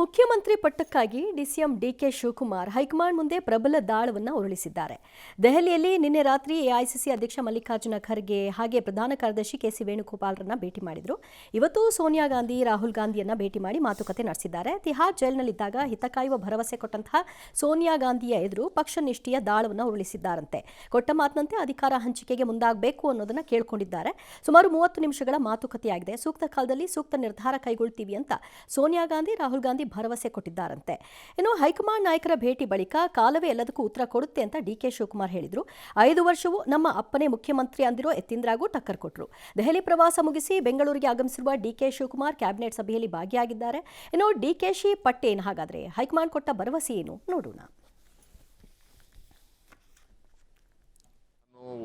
ಮುಖ್ಯಮಂತ್ರಿ ಪಟ್ಟಕ್ಕಾಗಿ DCM DK Shivakumar high command ಮುಂದೆ ಪ್ರಬಲ ದಾಳವನ್ನು ಉರುಳಿಸಿದ್ದಾರೆ. ದೆಹಲಿಯಲ್ಲಿ ನಿನ್ನೆ ರಾತ್ರಿ ಎಐಸಿಸಿ ಅಧ್ಯಕ್ಷ ಮಲ್ಲಿಕಾರ್ಜುನ ಖರ್ಗೆ ಹಾಗೆ ಪ್ರಧಾನ ಕಾರ್ಯದರ್ಶಿ ಕೆಸಿ ವೇಣುಗೋಪಾಲ್ರನ್ನ ಭೇಟಿ ಮಾಡಿದರು. ಇವತ್ತು ಸೋನಿಯಾ ಗಾಂಧಿ, ರಾಹುಲ್ ಗಾಂಧಿಯನ್ನ ಭೇಟಿ ಮಾಡಿ ಮಾತುಕತೆ ನಡೆಸಿದ್ದಾರೆ. ತಿಹಾರ್ ಜೈಲಿನಲ್ಲಿದ್ದಾಗ ಹಿತ ಕಾಯುವ ಭರವಸೆ ಕೊಟ್ಟಂತಹ ಸೋನಿಯಾ ಗಾಂಧಿಯ ಎದುರು ಪಕ್ಷ ನಿಷ್ಠೆಯ ದಾಳವನ್ನು ಉರುಳಿಸಿದ್ದಾರಂತೆ. ಕೊಟ್ಟ ಮಾತಿನಂತೆ ಅಧಿಕಾರ ಹಂಚಿಕೆಗೆ ಮುಂದಾಗಬೇಕು ಅನ್ನೋದನ್ನ ಕೇಳಿಕೊಂಡಿದ್ದಾರೆ. ಸುಮಾರು 30 ನಿಮಿಷಗಳ ಮಾತುಕತೆಯಾಗಿದೆ. ಸೂಕ್ತ ಕಾಲದಲ್ಲಿ ಸೂಕ್ತ ನಿರ್ಧಾರ ಕೈಗೊಳ್ತೀವಿ ಅಂತ ಸೋನಿಯಾ ಗಾಂಧಿ, ರಾಹುಲ್ ಗಾಂಧಿ ಭರವಸೆ ಕೊಟ್ಟಿದ್ದಾರಂತೆ. ಇನ್ನು ಹೈಕಮಾಂಡ್ ನಾಯಕರ ಭೇಟಿ ಬಳಿಕ ಕಾಲವೇ ಎಲ್ಲದಕ್ಕೂ ಉತ್ತರ ಕೊಡುತ್ತೆ ಅಂತ ಡಿಕೆ ಶಿವಕುಮಾರ್ ಹೇಳಿದ್ರು. 5 ವರ್ಷವೂ ನಮ್ಮ ಅಪ್ಪನೇ ಮುಖ್ಯಮಂತ್ರಿ ಅಂದಿರೋ ಯತೀಂದ್ರಗೂ ಟಕ್ಕರ್ ಕೊಟ್ಟರು. ದೆಹಲಿ ಪ್ರವಾಸ ಮುಗಿಸಿ ಬೆಂಗಳೂರಿಗೆ ಆಗಮಿಸಿರುವ ಡಿಕೆ ಶಿವಕುಮಾರ್ ಕ್ಯಾಬಿನೆಟ್ ಸಭೆಯಲ್ಲಿ ಭಾಗಿಯಾಗಿದ್ದಾರೆ. ಇನ್ನು ಡಿಕೆಶಿ ಪಟ್ಟೇನ್ ಹಾಗಾದ್ರೆ ಹೈಕಮಾಂಡ್ ಕೊಟ್ಟ ಭರವಸೆ ಏನು ನೋಡೋಣ.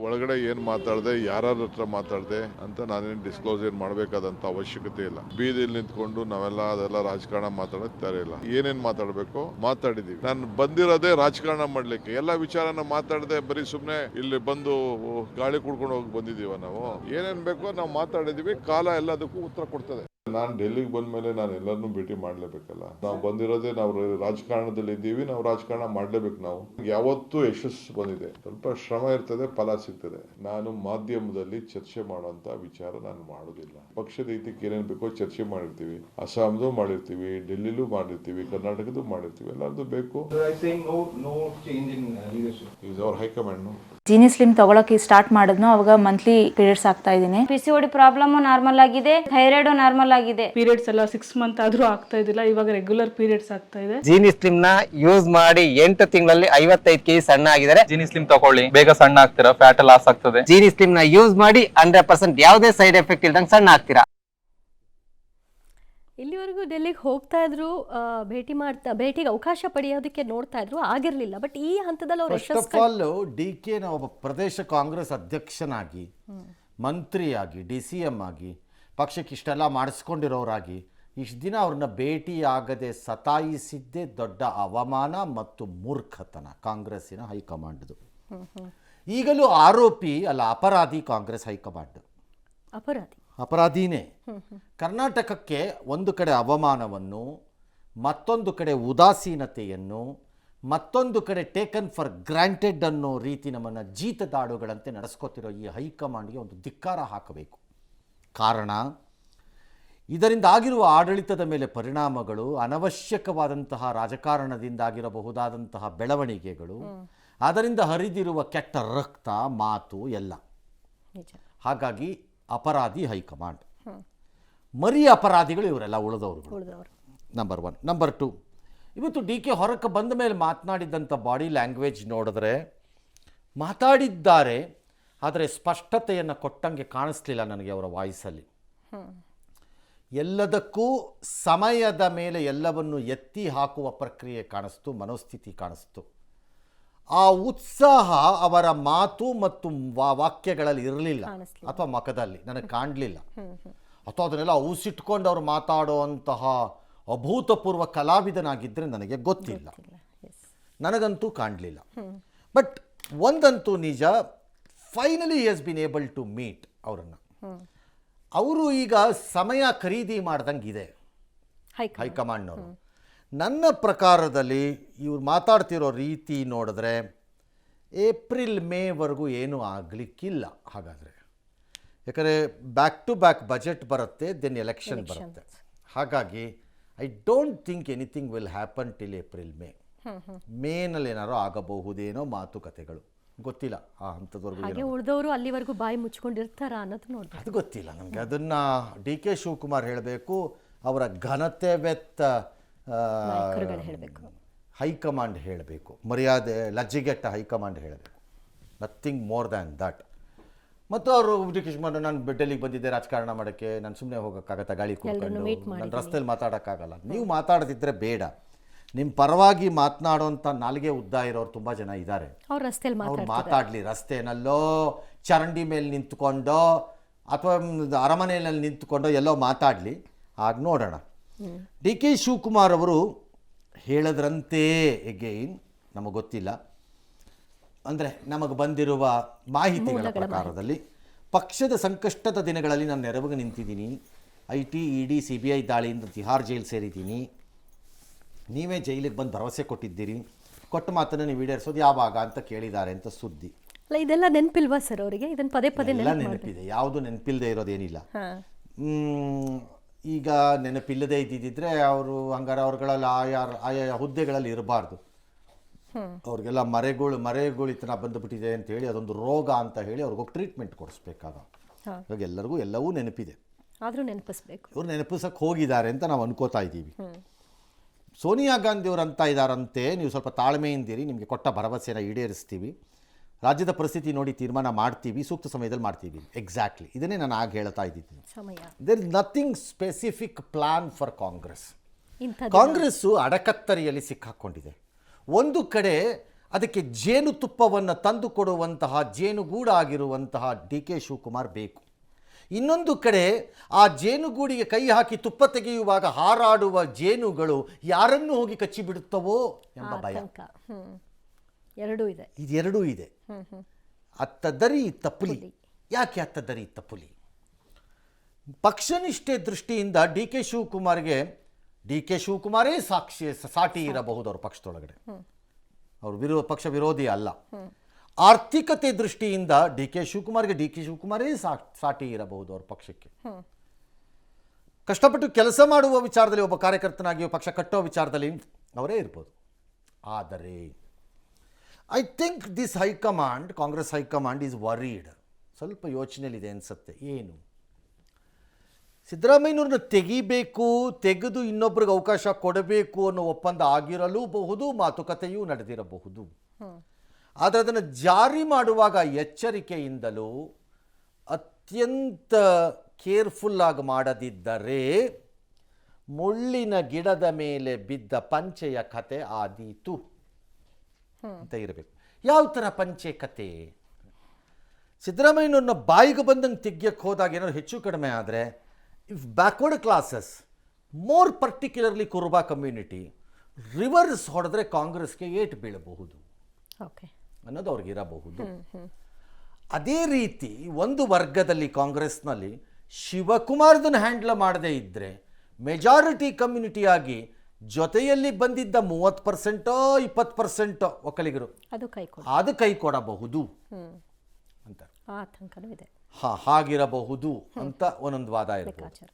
ಒಳಗಡೆ ಏನ್ ಮಾತಾಡಿದೆ, ಯಾರ ಹತ್ರ ಮಾತಾಡಿದೆ ಅಂತ ನಾನೇನು ಡಿಸ್ಕ್ಲೋಸ್ ಏನ್ ಮಾಡಬೇಕಾದಂತ ಅವಶ್ಯಕತೆ ಇಲ್ಲ. ಬೀದಿಯಲ್ಲಿ ನಿಂತ್ಕೊಂಡು ನಾವೆಲ್ಲ ಅದೆಲ್ಲ ರಾಜಕಾರಣ ಮಾತಾಡೋದು ತರ ಇಲ್ಲ. ಏನೇನ್ ಮಾತಾಡಬೇಕು ಮಾತಾಡಿದೀವಿ. ನಾನು ಬಂದಿರೋದೇ ರಾಜಕಾರಣ ಮಾಡ್ಲಿಕ್ಕೆ. ಎಲ್ಲ ವಿಚಾರನ ಮಾತಾಡದೆ ಬರೀ ಸುಮ್ನೆ ಇಲ್ಲಿ ಬಂದು ಗಾಳಿ ಕುಡ್ಕೊಂಡು ಹೋಗಿ ಬಂದಿದೀವ. ನಾವು ಏನೇನ್ ಬೇಕೋ ನಾವು ಮಾತಾಡಿದೀವಿ. ಕಾಲ ಎಲ್ಲದಕ್ಕೂ ಉತ್ತರ ಕೊಡ್ತದೆ. ನಾನು ಡೆಲ್ಲಿಗೆ ಬಂದ್ಮೇಲೆ ನಾನು ಎಲ್ಲರನ್ನೂ ಭೇಟಿ ಮಾಡ್ಲೇಬೇಕಲ್ಲ. ನಾವು ಬಂದಿರೋದೇ ನಾವು ರಾಜಕಾರಣದಲ್ಲಿ ಇದ್ದೀವಿ. ನಾವು ರಾಜಕಾರಣ ಮಾಡ್ಲೇಬೇಕು. ನಾವು ಯಾವತ್ತೂ ಯಶಸ್ಸು ಬಂದಿದೆ. ಸ್ವಲ್ಪ ಶ್ರಮ ಇರ್ತದೆ, ಫಲ ಸಿಗ್ತದೆ. ನಾನು ಮಾಧ್ಯಮದಲ್ಲಿ ಚರ್ಚೆ ಮಾಡುವಂತ ವಿಚಾರ ನಾನು ಮಾಡೋದಿಲ್ಲ. ಪಕ್ಷದ ಹಿತಕ್ಕೆ ಏನೇನ್ ಬೇಕೋ ಚರ್ಚೆ ಮಾಡಿರ್ತೀವಿ. ಅಸ್ಸಾಂದು ಮಾಡಿರ್ತೀವಿ, ಡೆಲ್ಲಿಲೂ ಮಾಡಿರ್ತೀವಿ, ಕರ್ನಾಟಕದ್ದು ಮಾಡಿರ್ತೀವಿ. ಎಲ್ಲರದ್ದು ಬೇಕು. ಅವ್ರ ಹೈಕಮಾಂಡ್ ಜೀನಿ ಸ್ಲಿಮ್ ತಗೊಳಕ್ಕೆ ಸ್ಟಾರ್ಟ್ ಮಾಡಿದ್ನೋ ಅವಾಗ ಮಂತ್ಲಿ ಪೀರಿಯಡ್ಸ್ ಆಗ್ತಾ ಇದೀನಿ. PCOD ಪ್ರಾಬ್ಲಮ್ ನಾರ್ಮಲ್ ಆಗಿದೆ, ಥೈರಾಯ್ಡ್ ನಾರ್ಮಲ್ ಆಗಿದೆ. ಪೀರಿಯಡ್ಸ್ ಎಲ್ಲ 6 ಮಂತ್ ಆದ್ರೂ ಆಗ್ತಾ ಇದಿಲ್ಲ. ಇವಾಗ ರೆಗ್ಯುಲರ್ ಪೀರಿಯಡ್ಸ್ ಆಗ್ತಾ ಇದೆ. ಜೀನಿ ಸ್ಲಿಮ್ ನ ಯೂಸ್ ಮಾಡಿ 8 ತಿಂಗಳಲ್ಲಿ 55 kg ಸಣ್ಣ ಆಗಿದ್ದಾರೆ. ಜೀನಿ ಸ್ಲಿಮ್ ತಗೊಳ್ಳಿ, ಬೇಗ ಸಣ್ಣ ಆಗ್ತೀರಾ, ಫ್ಯಾಟ್ ಲಾಸ್ ಆಗ್ತದೆ. ಜೀನಿ ಸ್ಲಿಮ್ ನ ಯೂಸ್ ಮಾಡಿ 100% ಯಾವುದೇ ಸೈಡ್ ಎಫೆಕ್ಟ್ ಇಲ್ದಂಗೆ ಸಣ್ಣ ಆಗ್ತೀರಾ. ಇಲ್ಲಿವರೆಗೂ ಡೆಲ್ಲಿಗೆ ಹೋಗ್ತಾ ಇದ್ರು, ಭೇಟಿಗೆ ಅವಕಾಶ ಪಡೆಯೋದಕ್ಕೆ ನೋಡ್ತಾ ಇದ್ರು, ಆಗಿರ್ಲಿಲ್ಲ. ಬಟ್ ಈ ಹಂತದಲ್ಲಿ ಅವರು ಫಸ್ಟ್ ಆಫ್ ಆಲ್ ಡಿಕೆ ಒಬ್ಬ ಪ್ರದೇಶ ಕಾಂಗ್ರೆಸ್ ಅಧ್ಯಕ್ಷನಾಗಿ, ಮಂತ್ರಿಯಾಗಿ, DCM ಆಗಿ, ಪಕ್ಷಕ್ಕೆ ಇಷ್ಟೆಲ್ಲ ಮಾಡಿಸ್ಕೊಂಡಿರೋರಾಗಿ ಇಷ್ಟು ದಿನ ಅವ್ರನ್ನ ಭೇಟಿಯಾಗದೆ ಸತಾಯಿಸಿದ್ದೇ ದೊಡ್ಡ ಅವಮಾನ ಮತ್ತು ಮೂರ್ಖತನ ಕಾಂಗ್ರೆಸ್ಸಿನ ಹೈಕಮಾಂಡ್ದು. ಈಗಲೂ ಆರೋಪಿ ಅಲ್ಲ, ಅಪರಾಧಿ ಕಾಂಗ್ರೆಸ್ ಹೈಕಮಾಂಡ್. ಅಪರಾಧಿನೇ. ಕರ್ನಾಟಕಕ್ಕೆ ಒಂದು ಕಡೆ ಅವಮಾನವನ್ನು, ಮತ್ತೊಂದು ಕಡೆ ಉದಾಸೀನತೆಯನ್ನು, ಮತ್ತೊಂದು ಕಡೆ ಟೇಕನ್ ಫಾರ್ ಗ್ರಾಂಟೆಡ್ ಅನ್ನೋ ರೀತಿ ನಮ್ಮನ್ನು ಜೀತದಾಡುಗಳಂತೆ ನಡೆಸ್ಕೊತಿರೋ ಈ ಹೈಕಮಾಂಡ್ಗೆ ಒಂದು ಧಿಕ್ಕಾರ ಹಾಕಬೇಕು. ಕಾರಣ, ಇದರಿಂದ ಆಗಿರುವ ಆಡಳಿತದ ಮೇಲೆ ಪರಿಣಾಮಗಳು, ಅನವಶ್ಯಕವಾದಂತಹ ರಾಜಕಾರಣದಿಂದಾಗಿರಬಹುದಾದಂತಹ ಬೆಳವಣಿಗೆಗಳು, ಅದರಿಂದ ಹರಿದಿರುವ ಕೆಟ್ಟ ರಕ್ತ, ಮಾತು ಎಲ್ಲ. ಹಾಗಾಗಿ ಅಪರಾಧಿ ಹೈಕಮಾಂಡ್, ಮರಿ ಅಪರಾಧಿಗಳು ಇವರೆಲ್ಲ ಉಳಿದವರು. ನಂಬರ್ 1. ನಂಬರ್ 2, ಇವತ್ತು ಡಿಕೆ ಹೊರಕ್ಕೆ ಬಂದ ಮೇಲೆ ಮಾತನಾಡಿದ್ದಂಥ ಬಾಡಿ ಲ್ಯಾಂಗ್ವೇಜ್ ನೋಡಿದ್ರೆ ಮಾತಾಡಿದ್ದಾರೆ, ಆದರೆ ಸ್ಪಷ್ಟತೆಯನ್ನು ಕೊಟ್ಟಂಗೆ ಕಾಣಿಸ್ಲಿಲ್ಲ ನನಗೆ ಅವರ ವಾಯ್ಸಲ್ಲಿ. ಎಲ್ಲದಕ್ಕೂ ಸಮಯದ ಮೇಲೆ ಎಲ್ಲವನ್ನು ಎತ್ತಿ ಹಾಕುವ ಪ್ರಕ್ರಿಯೆ ಕಾಣಿಸ್ತು, ಮನೋಸ್ಥಿತಿ ಕಾಣಿಸ್ತು. ಆ ಉತ್ಸಾಹ ಅವರ ಮಾತು ಮತ್ತು ವಾಕ್ಯಗಳಲ್ಲಿ ಇರಲಿಲ್ಲ, ಅಥವಾ ಮುಖದಲ್ಲಿ ನನಗೆ ಕಾಣಲಿಲ್ಲ. ಅಥವಾ ಅದನ್ನೆಲ್ಲ ಔಸಿಟ್ಕೊಂಡು ಅವ್ರು ಮಾತಾಡುವಂತಹ ಅಭೂತಪೂರ್ವ ಕಲಾವಿದನಾಗಿದ್ದರೆ ನನಗೆ ಗೊತ್ತಿಲ್ಲ, ನನಗಂತೂ ಕಾಣಲಿಲ್ಲ. ಬಟ್ ಒಂದಂತೂ ನಿಜ, finally he has been able to meet ಅವರನ್ನು. ಅವರು ಈಗ ಸಮಯ ಖರೀದಿ ಮಾಡ್ದಂಗಿದೆ ಹೈಕಮಾಂಡ್ನವರು. ನನ್ನ ಪ್ರಕಾರದಲ್ಲಿ ಇವ್ರು ಮಾತಾಡ್ತಿರೋ ರೀತಿ ನೋಡಿದ್ರೆ ಏಪ್ರಿಲ್ ಮೇವರೆಗೂ ಏನೂ ಆಗಲಿಕ್ಕಿಲ್ಲ. ಹಾಗಾದರೆ ಯಾಕಂದರೆ ಬ್ಯಾಕ್ ಟು ಬ್ಯಾಕ್ ಬಜೆಟ್ ಬರುತ್ತೆ, ದೆನ್ ಎಲೆಕ್ಷನ್ ಬರುತ್ತೆ. ಹಾಗಾಗಿ I don't think anything will happen till April ಮೇನಲ್ಲಿ ಏನಾರು ಆಗಬಹುದೇನೋ ಮಾತುಕತೆಗಳು. ಗೊತ್ತಿಲ್ಲ ಆ ಹಂತದವರೆಗೂ. ಉಳಿದವರು ಅಲ್ಲಿವರೆಗೂ ಬಾಯಿ ಮುಚ್ಕೊಂಡಿರ್ತಾರ ಅನ್ನೋದು ನೋಡಿ, ಅದು ಗೊತ್ತಿಲ್ಲ ನನಗೆ. ಅದನ್ನು ಡಿಕೆ ಶಿವಕುಮಾರ್ ಹೇಳಬೇಕು, ಅವರ ಘನತೆ ವೆತ್ತ ಹೈಕಮಾಂಡ್ ಹೇಳಬೇಕು, ಮರ್ಯಾದೆ ಲಜ್ಜೆಗೆಟ್ಟ ಹೈಕಮಾಂಡ್ ಹೇಳಬೇಕು, ನಥಿಂಗ್ ಮೋರ್ ದ್ಯಾನ್ ದಟ್. ಮತ್ತು ಅವರು ಡಿ ಕೆ ಶಿವಕುಮಾರ್, ನಾನು ಡೆಲ್ಲಿಗೆ ಬಂದಿದ್ದೆ ರಾಜಕಾರಣ ಮಾಡೋಕ್ಕೆ, ನಾನು ಸುಮ್ಮನೆ ಹೋಗೋಕ್ಕಾಗತ್ತ, ಗಾಳಿ ಕೂತ್ಕೊಂಡು ನಾನು ರಸ್ತೆಯಲ್ಲಿ ಮಾತಾಡೋಕ್ಕಾಗಲ್ಲ. ನೀವು ಮಾತಾಡದಿದ್ದರೆ ಬೇಡ. ನಿಮ್ಮ ಪರವಾಗಿ ಮಾತನಾಡೋಂಥ ನಾಲ್ಗೆ ಉದ್ದ ಇರೋರು ತುಂಬ ಜನ ಇದ್ದಾರೆ. ಅವ್ರು ಮಾತಾಡಲಿ, ರಸ್ತೆನಲ್ಲೋ ಚರಂಡಿ ಮೇಲೆ ನಿಂತ್ಕೊಂಡೋ ಅಥವಾ ಅರಮನೆಯಲ್ಲಿ ನಿಂತ್ಕೊಂಡೋ ಎಲ್ಲೋ ಮಾತಾಡಲಿ, ಆಗ ನೋಡೋಣ. ಡಿ ಕೆ ಶಿವಕುಮಾರ್ ಅವರು ಹೇಳದ್ರಂತೆ ಎಗೈನ್ ನಮಗೆ ಗೊತ್ತಿಲ್ಲ, ಅಂದರೆ ನಮಗೆ ಬಂದಿರುವ ಮಾಹಿತಿಗಳ ಪ್ರಕಾರದಲ್ಲಿ ಪಕ್ಷದ ಸಂಕಷ್ಟದ ದಿನಗಳಲ್ಲಿ ನಾನು ನೆರವಿಗೆ ನಿಂತಿದ್ದೀನಿ. IT, ED, CBI ದಾಳಿಯಿಂದ ತಿಹಾರ್ ಜೈಲು ಸೇರಿದ್ದೀನಿ. ನೀವೇ ಜೈಲಿಗೆ ಬಂದು ಭರವಸೆ ಕೊಟ್ಟಿದ್ದೀರಿ, ಕೊಟ್ಟ ಮಾತನ್ನು ನೀವು ಈಡೇರಿಸೋದು ಯಾವಾಗ ಅಂತ ಕೇಳಿದ್ದಾರೆ ಅಂತ ಸುದ್ದಿ. ಅಲ್ಲ ಇದೆಲ್ಲ ನೆನಪಿಲ್ವಾ ಸರ್ ಅವರಿಗೆ? ಇದನ್ನು ಪದೇ ಪದೇ ಎಲ್ಲ ನೆನಪಿದೆ, ಯಾವುದು ನೆನಪಿಲ್ಲದೆ ಇರೋದೇನಿಲ್ಲ. ಈಗ ನೆನಪಿಲ್ಲದೆ ಇದ್ದಿದ್ದರೆ ಅವರು ಹಂಗಾರೆ ಅವ್ರುಗಳಲ್ಲಿ ಆಯಾ ಹುದ್ದೆಗಳಲ್ಲಿ ಇರಬಾರ್ದು. ಅವ್ರಿಗೆಲ್ಲ ಮರೆಗುಳಿತನ ಬಂದುಬಿಟ್ಟಿದೆ ಅಂತ ಹೇಳಿ ಅದೊಂದು ರೋಗ ಅಂತ ಹೇಳಿ ಅವ್ರಿಗೋಗಿ ಟ್ರೀಟ್ಮೆಂಟ್ ಕೊಡಿಸ್ಬೇಕಾಗ. ಇವಾಗ ಎಲ್ಲರಿಗೂ ಎಲ್ಲವೂ ನೆನಪಿದೆ, ಆದರೂ ನೆನಪಿಸ್ಬೇಕು. ಇವ್ರು ನೆನಪಿಸಕ್ಕೆ ಹೋಗಿದ್ದಾರೆ ಅಂತ ನಾವು ಅನ್ಕೋತಾ ಇದ್ದೀವಿ. ಸೋನಿಯಾ ಗಾಂಧಿ ಅವರು ಅಂತ ಇದ್ದಾರಂತೆ, ನೀವು ಸ್ವಲ್ಪ ತಾಳ್ಮೆಯಿಂದಿರಿ, ನಿಮಗೆ ಕೊಟ್ಟ ಭರವಸೆನ ಈಡೇರಿಸ್ತೀವಿ, ರಾಜ್ಯದ ಪರಿಸ್ಥಿತಿ ನೋಡಿ ತೀರ್ಮಾನ ಮಾಡ್ತೀವಿ, ಸೂಕ್ತ ಸಮಯದಲ್ಲಿ ಮಾಡ್ತೀವಿ. ಎಕ್ಸಾಕ್ಟ್ಲಿ ಇದನ್ನೇ ನಾನು ಆಗ ಹೇಳ್ತಾ ಇದ್ದೀನಿ. There is nothing specific plan for Congress. Congress ಅಡಕತ್ತರಿಯಲ್ಲಿ ಸಿಕ್ಕಾಕೊಂಡಿದೆ. ಒಂದು ಕಡೆ ಅದಕ್ಕೆ ಜೇನುತುಪ್ಪವನ್ನು ತಂದು ಕೊಡುವಂತಹ ಜೇನುಗೂಡಾಗಿರುವಂತಹ ಡಿ ಕೆ ಶಿವಕುಮಾರ್ ಬೇಕು. ಇನ್ನೊಂದು ಕಡೆ ಆ ಜೇನುಗೂಡಿಗೆ ಕೈ ಹಾಕಿ ತುಪ್ಪ ತೆಗೆಯುವಾಗ ಹಾರಾಡುವ ಜೇನುಗಳು ಯಾರನ್ನು ಹೋಗಿ ಕಚ್ಚಿಬಿಡುತ್ತವೋ ಎಂಬ ಭಯ. ಇದೆರಡೂ ಇದೆ. ಅತ್ತದರಿ ತಪ್ಪುಲಿ. ಯಾಕೆ ಅತ್ತದರಿ ತಪ್ಪುಲಿ? ಪಕ್ಷನಿಷ್ಠೆ ದೃಷ್ಟಿಯಿಂದ ಡಿ ಕೆ ಶಿವಕುಮಾರೇ ಸಾಟಿ ಇರಬಹುದು ಅವ್ರ ಪಕ್ಷದೊಳಗಡೆ. ಅವರು ಪಕ್ಷ ವಿರೋಧಿ ಅಲ್ಲ. ಆರ್ಥಿಕತೆ ದೃಷ್ಟಿಯಿಂದ ಡಿ ಕೆ ಶಿವಕುಮಾರೇ ಸಾಟಿ ಇರಬಹುದು ಅವ್ರ ಪಕ್ಷಕ್ಕೆ. ಕಷ್ಟಪಟ್ಟು ಕೆಲಸ ಮಾಡುವ ವಿಚಾರದಲ್ಲಿ ಒಬ್ಬ ಕಾರ್ಯಕರ್ತನಾಗಿ ಪಕ್ಷ ಕಟ್ಟೋ ವಿಚಾರದಲ್ಲಿ ಅವರೇ ಇರ್ಬೋದು. ಆದರೆ I think this high command, Congress high command is varied. ಸ್ವಲ್ಪ ಯೋಚನೆಯಲ್ಲಿದೆ ಅನಿಸುತ್ತೆ. ಏನು, ಸಿದ್ದರಾಮಯ್ಯನವ್ರನ್ನ ತೆಗೆದು ಇನ್ನೊಬ್ರಿಗೆ ಅವಕಾಶ ಕೊಡಬೇಕು ಅನ್ನೋ ಒಪ್ಪಂದ ಆಗಿರಲೂಬಹುದು, ಮಾತುಕತೆಯೂ ನಡೆದಿರಬಹುದು. ಆದರೆ ಅದನ್ನು ಜಾರಿ ಮಾಡುವಾಗ ಎಚ್ಚರಿಕೆಯಿಂದಲೂ ಅತ್ಯಂತ ಕೇರ್ಫುಲ್ಲಾಗಿ ಮಾಡದಿದ್ದರೆ ಮುಳ್ಳಿನ ಗಿಡದ ಮೇಲೆ ಬಿದ್ದ ಪಂಚೆಯ ಕತೆ ಆದೀತು ಅಂತ ಇರಬೇಕು. ಯಾವ ಥರ ಪಂಚೆ ಕತೆ? ಸಿದ್ದರಾಮಯ್ಯನವ್ರನ್ನ ಬಾಯಿಗೆ ಬಂದಂಗೆ ತೆಗಿಯಕ್ಕೆ ಹೋದಾಗ ಏನಾದ್ರು ಹೆಚ್ಚು ಕಡಿಮೆ ಆದರೆ, if backward classes, more particularly Kuruba community reverse ಹೊಡೆದ್ರೆ ಕಾಂಗ್ರೆಸ್ಗೆ ಏಟು ಬೀಳಬಹುದು ಅನ್ನೋದು ಅವ್ರಿಗಿರಬಹುದು. ಅದೇ ರೀತಿ ಒಂದು ವರ್ಗದಲ್ಲಿ ಕಾಂಗ್ರೆಸ್ನಲ್ಲಿ ಶಿವಕುಮಾರ್ದನ್ನು ಹ್ಯಾಂಡಲ್ ಮಾಡದೇ ಇದ್ದರೆ ಮೆಜಾರಿಟಿ ಕಮ್ಯುನಿಟಿಯಾಗಿ ಜೊತೆಯಲ್ಲಿ ಬಂದಿದ್ದ 30% 20% ಒಕ್ಕಲಿಗರು ಅದು ಕೈ ಕೊಡಬಹುದು ಅಂತ. ಹಾಗಿರಬಹುದು ಅಂತ ಒಂದೊಂದು ವಾದ ಇರಬಹುದು.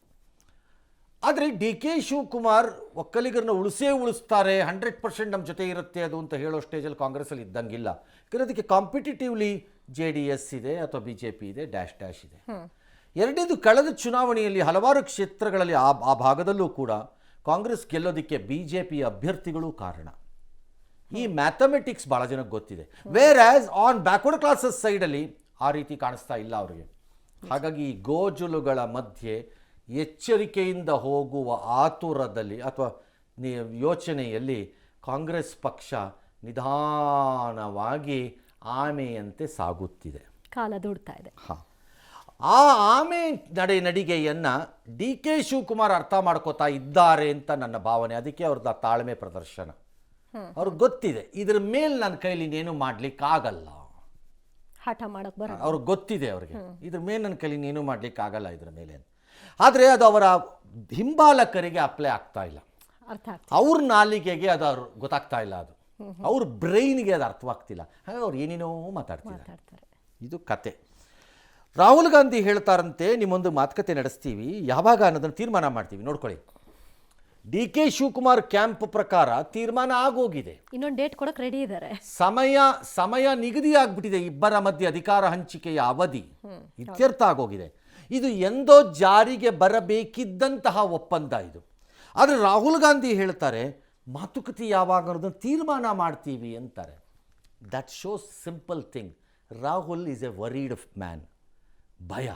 ಆದರೆ ಡಿ ಕೆ ಶಿವಕುಮಾರ್ ಒಕ್ಕಲಿಗರನ್ನ ಉಳಿಸ್ತಾರೆ, 100% ನಮ್ಮ ಜೊತೆ ಇರುತ್ತೆ ಅದು ಅಂತ ಹೇಳೋ ಸ್ಟೇಜಲ್ಲಿ ಕಾಂಗ್ರೆಸ್ಸಲ್ಲಿ ಇದ್ದಂಗಿಲ್ಲ. ಯಾಕಂದರೆ ಅದಕ್ಕೆ ಕಾಂಪಿಟೇಟಿವ್ಲಿ JDS ಇದೆ ಅಥವಾ BJP ಇದೆ, ಡ್ಯಾಶ್ ಇದೆ. ಎರಡನೇದು, ಕಳೆದ ಚುನಾವಣೆಯಲ್ಲಿ ಹಲವಾರು ಕ್ಷೇತ್ರಗಳಲ್ಲಿ ಆ ಭಾಗದಲ್ಲೂ ಕೂಡ ಕಾಂಗ್ರೆಸ್ ಗೆಲ್ಲೋದಕ್ಕೆ BJP ಅಭ್ಯರ್ಥಿಗಳು ಕಾರಣ. ಈ ಮ್ಯಾಥಮೆಟಿಕ್ಸ್ ಭಾಳ ಜನಕ್ಕೆ ಗೊತ್ತಿದೆ. Whereas on backward classes ಸೈಡಲ್ಲಿ ಆ ರೀತಿ ಕಾಣಿಸ್ತಾ ಇಲ್ಲ ಅವರಿಗೆ. ಹಾಗಾಗಿ ಈ ಗೋಜುಲುಗಳ ಮಧ್ಯೆ ಎಚ್ಚರಿಕೆಯಿಂದ ಹೋಗುವ ಆತುರದಲ್ಲಿ ಅಥವಾ ಯೋಚನೆಯಲ್ಲಿ ಕಾಂಗ್ರೆಸ್ ಪಕ್ಷ ನಿಧಾನವಾಗಿ ಆಮೆಯಂತೆ ಸಾಗುತ್ತಿದೆ, ಕಾಲ ದೂಡ್ತಾ ಇದೆ. ಆ ಆಮೆ ನಡಿಗೆಯನ್ನು ಡಿ ಕೆ ಶಿವಕುಮಾರ್ ಅರ್ಥ ಮಾಡ್ಕೋತಾ ಇದ್ದಾರೆ ಅಂತ ನನ್ನ ಭಾವನೆ. ಅದಕ್ಕೆ ಅವ್ರದ್ದು ತಾಳ್ಮೆ ಪ್ರದರ್ಶನ. ಅವ್ರಿಗೆ ಗೊತ್ತಿದೆ ಇದ್ರ ಮೇಲೆ ನನ್ನ ಕೈಲಿ ಇನ್ನೇನು ಮಾಡ್ಲಿಕ್ಕಾಗಲ್ಲ, ಹಠ ಮಾಡಕ್ ಬರ, ಅವ್ರಿಗೆ ಗೊತ್ತಿದೆ ಅವ್ರಿಗೆ ಇದ್ರ ಮೇಲೆ ನನ್ನ ಕೈಲಿ ಇನ್ನೇನು ಮಾಡ್ಲಿಕ್ಕಾಗಲ್ಲ ಇದ್ರ ಮೇಲೆ. ಆದರೆ ಅದು ಅವರ ಹಿಂಬಾಲಕರಿಗೆ ಅಪ್ಲೈ ಆಗ್ತಾ ಇಲ್ಲ, ಅವ್ರ ನಾಲಿಗೆಗೆ ಅದು ಗೊತ್ತಾಗ್ತಾ ಇಲ್ಲ, ಅದು ಅವ್ರ ಬ್ರೈನ್ಗೆ ಅದು ಅರ್ಥವಾಗ್ತಿಲ್ಲ. ಹಾಗೆ ಅವ್ರು ಏನೇನೋ ಮಾತಾಡ್ತಾರೆ. ಇದು ಕತೆ. ರಾಹುಲ್ ಗಾಂಧಿ ಹೇಳ್ತಾರಂತೆ, ನಿಮ್ಮೊಂದು ಮಾತುಕತೆ ನಡೆಸ್ತೀವಿ, ಯಾವಾಗ ಅನ್ನೋದನ್ನು ತೀರ್ಮಾನ ಮಾಡ್ತೀವಿ ನೋಡ್ಕೊಳ್ಳಿ. ಡಿ ಕೆ ಶಿವಕುಮಾರ್ ಕ್ಯಾಂಪ್ ಪ್ರಕಾರ ತೀರ್ಮಾನ ಆಗೋಗಿದೆ, ಇನ್ನೊಂದು ಡೇಟ್ ಕೊಡಕ್ಕೆ ರೆಡಿ ಇದ್ದಾರೆ. ಸಮಯ ನಿಗದಿ ಆಗ್ಬಿಟ್ಟಿದೆ. ಇಬ್ಬರ ಮಧ್ಯೆ ಅಧಿಕಾರ ಹಂಚಿಕೆಯ ಅವಧಿ ಇತ್ಯರ್ಥ ಆಗೋಗಿದೆ. ಇದು ಎಂದೋ ಜಾರಿಗೆ ಬರಬೇಕಿದ್ದಂತಹ ಒಪ್ಪಂದ ಇದು. ಆದರೆ ರಾಹುಲ್ ಗಾಂಧಿ ಹೇಳ್ತಾರೆ ಮಾತುಕತೆ ಯಾವಾಗ ಅನ್ನೋದನ್ನು ತೀರ್ಮಾನ ಮಾಡ್ತೀವಿ ಅಂತಾರೆ. That shows simple thing. Rahul is A varied man. ಭಯ,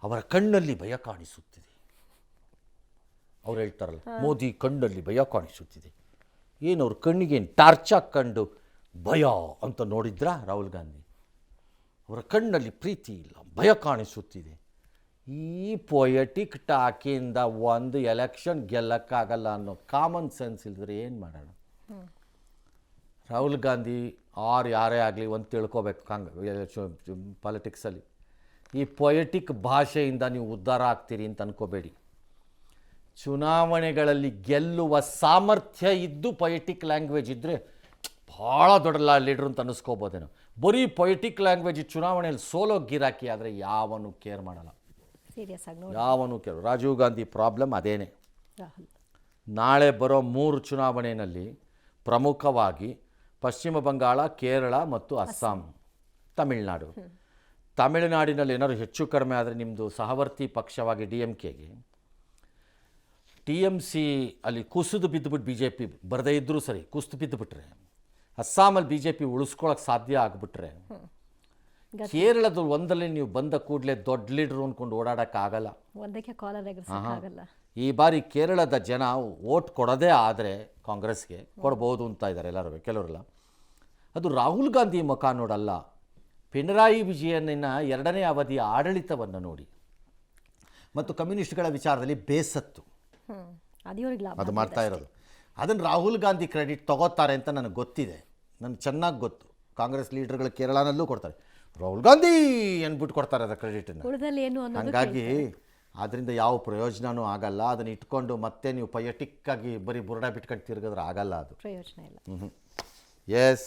ಅವರ ಕಣ್ಣಲ್ಲಿ ಭಯ ಕಾಣಿಸುತ್ತಿದೆ. ಅವ್ರು ಹೇಳ್ತಾರಲ್ಲ, ಮೋದಿ ಕಣ್ಣಲ್ಲಿ ಭಯ ಕಾಣಿಸುತ್ತಿದೆ. ಏನು ಅವ್ರ ಕಣ್ಣಿಗೆ ಟಾರ್ಚ್ ಹಾಕ್ಕೊಂಡು ಭಯ ಅಂತ ನೋಡಿದ್ರ ರಾಹುಲ್ ಗಾಂಧಿ? ಅವರ ಕಣ್ಣಲ್ಲಿ ಪ್ರೀತಿ ಇಲ್ಲ, ಭಯ ಕಾಣಿಸುತ್ತಿದೆ. ಈ ಪೊಯೆಟಿಕ್ ಟಾಕಿಯಿಂದ ಒಂದು ಎಲೆಕ್ಷನ್ ಗೆಲ್ಲಕ್ಕಾಗಲ್ಲ ಅನ್ನೋ ಕಾಮನ್ ಸೆನ್ಸ್ ಇಲ್ದ್ರೆ ಏನು ಮಾಡೋಣ? ರಾಹುಲ್ ಗಾಂಧಿ ಯಾರೇ ಆಗಲಿ ಒಂದು ತಿಳ್ಕೊಬೇಕು ಪಾಲಿಟಿಕ್ಸಲ್ಲಿ, ಈ ಪೊಯೆಟಿಕ್ ಭಾಷೆಯಿಂದ ನೀವು ಉದ್ಧಾರ ಆಗ್ತೀರಿ ಅಂತ ಅನ್ಕೋಬೇಡಿ. ಚುನಾವಣೆಗಳಲ್ಲಿ ಗೆಲ್ಲುವ ಸಾಮರ್ಥ್ಯ ಇದ್ದು ಪೊಯಿಟಿಕ್ ಲ್ಯಾಂಗ್ವೇಜ್ ಇದ್ದರೆ ಭಾಳ ದೊಡ್ಡ ಲೀಡ್ರು ಅಂತ ಅನ್ನಿಸ್ಕೋಬೋದೇನೋ. ಬರೀ ಪೊಯಿಟಿಕ್ ಲ್ಯಾಂಗ್ವೇಜ್ ಚುನಾವಣೆಯಲ್ಲಿ ಸೋಲೋ ಗಿರಾಕಿ ಆದರೆ ಯಾವನು ಕೇರ್ ಮಾಡಲ್ಲ, ಸೀರಿಯಸ್ ಆಗಿ ನೋಡಿ ಯಾವನು ಕೇರ್. ರಾಜೀವ್ ಗಾಂಧಿ ಪ್ರಾಬ್ಲಮ್ ಅದೇನೆ. ರಾಹುಲ್. ನಾಳೆ ಬರೋ 3 ಚುನಾವಣೆಯಲ್ಲಿ ಪ್ರಮುಖವಾಗಿ ಪಶ್ಚಿಮ ಬಂಗಾಳ, ಕೇರಳ ಮತ್ತು ಅಸ್ಸಾಂ, ತಮಿಳುನಾಡು. ತಮಿಳುನಾಡಿನಲ್ಲಿ ಏನಾದ್ರು ಹೆಚ್ಚು ಕಡಿಮೆ ಆದರೆ ನಿಮ್ಮದು ಸಹವರ್ತಿ ಪಕ್ಷವಾಗಿ DMKಗೆ TMC ಅಲ್ಲಿ ಕುಸಿದು ಬಿದ್ದುಬಿಟ್ಟು BJP ಬರದೇ ಇದ್ದರೂ ಸರಿ ಕುಸಿದು ಬಿದ್ದುಬಿಟ್ರೆ, ಅಸ್ಸಾಮಲ್ಲಿ BJP ಉಳಿಸ್ಕೊಳ್ಳೋಕೆ ಸಾಧ್ಯ ಆಗಿಬಿಟ್ರೆ, ಕೇರಳದ ಒಂದರಲ್ಲಿ ನೀವು ಬಂದ ಕೂಡಲೇ ದೊಡ್ಡ ಲೀಡ್ರು ಅಂದ್ಕೊಂಡು ಓಡಾಡೋಕ್ಕಾಗಲ್ಲ. ಒಂದಕ್ಕೆ ಕಾಲರ್ ಎಗರಿಸಕ್ಕಾಗಲ್ಲ. ಈ ಬಾರಿ ಕೇರಳದ ಜನ ವೋಟ್ ಕೊಡೋದೇ ಆದರೆ ಕಾಂಗ್ರೆಸ್ಗೆ ಕೊಡ್ಬೋದು ಅಂತ ಇದ್ದಾರೆ ಎಲ್ಲರೂ, ಕೆಲವರೆಲ್ಲ. ಅದು ರಾಹುಲ್ ಗಾಂಧಿ ಮುಖ ನೋಡಲ್ಲ, ಪಿಣರಾಯಿ ವಿಜಯನ್ನ 2ನೇ ಅವಧಿಯ ಆಡಳಿತವನ್ನು ನೋಡಿ ಮತ್ತು ಕಮ್ಯುನಿಸ್ಟ್ಗಳ ವಿಚಾರದಲ್ಲಿ ಬೇಸತ್ತು ಅದು ಇವ್ರಿಗೆ ಲಾಭ ಅದು ಮಾಡ್ತಾ ಇರೋದು. ಅದನ್ನು ರಾಹುಲ್ ಗಾಂಧಿ ಕ್ರೆಡಿಟ್ ತಗೋತಾರೆ ಅಂತ ನನಗೆ ಗೊತ್ತಿದೆ, ನನಗೆ ಚೆನ್ನಾಗಿ ಗೊತ್ತು. ಕಾಂಗ್ರೆಸ್ ಲೀಡರ್ಗಳು ಕೇರಳನಲ್ಲೂ ಕೊಡ್ತಾರೆ, ರಾಹುಲ್ ಗಾಂಧಿ ಅಂದ್ಬಿಟ್ಟು ಕೊಡ್ತಾರೆ ಅದರ ಕ್ರೆಡಿಟನ್ನು. ಉಳಿದಲ್ಲಿ ಏನು ಅನ್ನೋದು ಹಾಗಾಗಿ ಅದರಿಂದ ಯಾವ ಪ್ರಯೋಜನವೂ ಆಗಲ್ಲ. ಅದನ್ನು ಇಟ್ಕೊಂಡು ಮತ್ತೆ ನೀವು ಪೊಯಟಿಕ್ಕಾಗಿ ಬರೀ ಬುರುಡ ಬಿಟ್ಕೊಂಡು ತಿರುಗಿದ್ರೆ ಆಗಲ್ಲ, ಅದು ಪ್ರಯೋಜನ ಇಲ್ಲ. ಎಸ್.